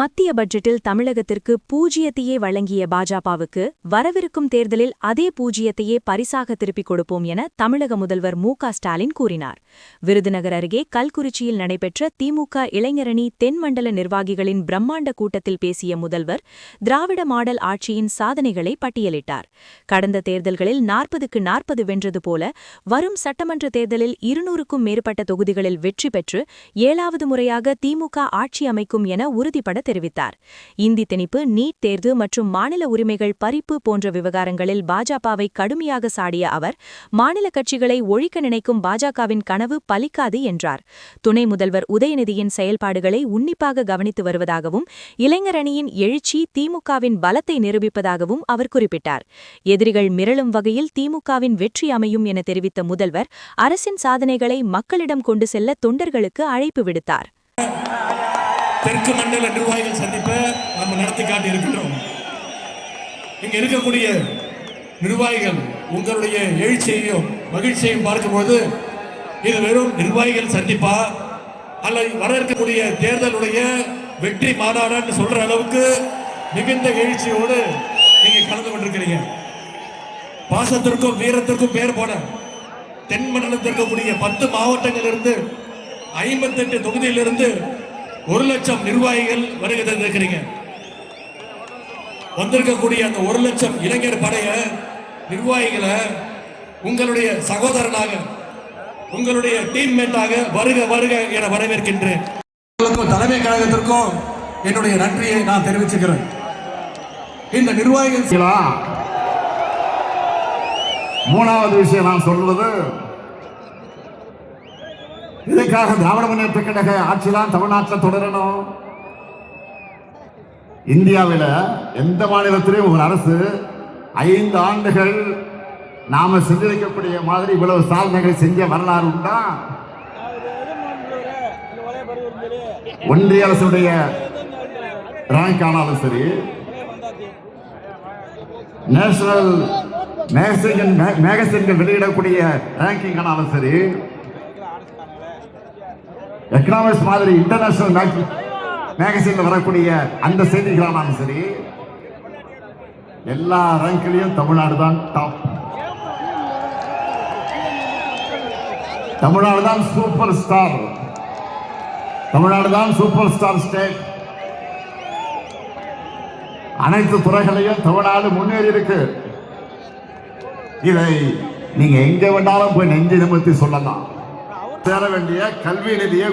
மத்திய பட்ஜெட்டில் தமிழகத்திற்கு பூஜ்ஜியத்தையே வழங்கிய பாஜகவுக்கு வரவிருக்கும் தேர்தலில் அதே பூஜ்ஜியத்தையே பரிசாக திருப்பிக் கொடுப்போம் என தமிழக முதல்வர் மு.க.ஸ்டாலின் கூறினார். விருதுநகர் அருகே கல்குறிச்சியில் நடைபெற்ற திமுக இளைஞரணி தென்மண்டல நிர்வாகிகளின் பிரம்மாண்ட கூட்டத்தில் பேசிய முதல்வர் திராவிட மாடல் ஆட்சியின் சாதனைகளை பட்டியலிட்டார். கடந்த தேர்தல்களில் 40க்கு 40 வென்றது போல வரும் சட்டமன்ற தேர்தலில் 200க்கும் மேற்பட்ட தொகுதிகளில் வெற்றி பெற்று 7வது முறையாக திமுக ஆட்சி அமைக்கும் என உறுதிப்பட தெரிவித்தார். இந்தி திணிப்பு, நீட் தேர்வு மற்றும் மாநில உரிமைகள் பறிப்பு போன்ற விவகாரங்களில் பாஜகவை கடுமையாக சாடிய அவர், மாநில கட்சிகளை ஒழிக்க நினைக்கும் பாஜகவின் கனவு பலிக்காது என்றார். துணை முதல்வர் உதயநிதியின் செயல்பாடுகளை உன்னிப்பாக கவனித்து வருவதாகவும், இளைஞர் அணியின் எழுச்சி திமுகவின் பலத்தை நிரூபிப்பதாகவும் அவர் குறிப்பிட்டார். எதிரிகள் மிரளும் வகையில் திமுகவின் வெற்றி அமையும் என தெரிவித்த முதல்வர், அரசின் சாதனைகளை மக்களிடம் கொண்டு செல்ல தொண்டர்களுக்கு அழைப்பு விடுத்தார். தெற்கு மண்டல நிர்வாகிகள் சந்திப்பை நம்ம நடத்தி காட்டி இருக்கின்றோம். இங்க இருக்கக்கூடிய நிர்வாகிகள் உங்களுடைய எழுச்சியையும் மகிழ்ச்சியையும் பார்க்கும்போது இது வெறும் நிர்வாகிகள் சந்திப்பா அல்லது வர இருக்கக்கூடிய தேர்தலுடைய வெற்றி மாநாடுன்னு சொல்ற அளவுக்கு மிகுந்த எழுச்சியோடு நீங்க கலந்து கொண்டிருக்கிறீங்க. பாசத்திற்கும் வீரத்திற்கும் பெயர் போன தென் மண்டலத்தில் இருக்கக்கூடிய 10 மாவட்டங்களிலிருந்து 58 தொகுதியிலிருந்து 1,00,000 நிர்வாகிகள் வருகை தந்திருக்கிறீங்க. வந்திருக்கக்கூடிய அந்த 1,00,000 இளைஞர் படைய நிர்வாகிகளை உங்களுடைய சகோதரனாக, உங்களுடைய டீம்மேட்டாக வருக வருக என வரவேற்கின்றேன். தலைமை கழகத்திற்கும் என்னுடைய நன்றியை நான் தெரிவிச்சுக்கிறேன். இந்த நிர்வாகிகள் மூணாவது விஷயம் நான் சொல்வது, இதற்காக திராவிட முன்னேற்ற கழக ஆட்சிதான் தமிழ்நாட்டில் தொடரணும். இந்தியாவில் எந்த மாநிலத்திலும் ஒரு அரசு 5 ஆண்டுகள் நாம செஞ்சிருக்கக்கூடிய மாதிரி இவ்வளவு சாதனைகள் செஞ்ச வரலாறு உண்டா? ஒன்றிய அரசுடைய ரேங்க் ஆனாலும் சரி, நேஷனல் மேகசின்கள் வெளியிடக்கூடிய ரேங்கிங் ஆனாலும் சரி, எக்கனாமிக்ஸ் மாதிரி இன்டர்நேஷனல் மேகசின்ல வரக்கூடிய அந்த செய்திகளானாலும் சரி, எல்லா ரேங்க்லையும் தமிழ்நாடு தான் டாப். தமிழ்நாடு தான் சூப்பர் ஸ்டார். தமிழ்நாடு தான் சூப்பர் ஸ்டார் ஸ்டேட். அனைத்து துறைகளையும் தமிழ்நாடு முன்னேறி இருக்கு. இதை நீங்க எங்க வேண்டாலும் போய் நெஞ்சு நிமிர்த்தி சொல்லலாம். சேர வேண்டிய கல்வி நிதியை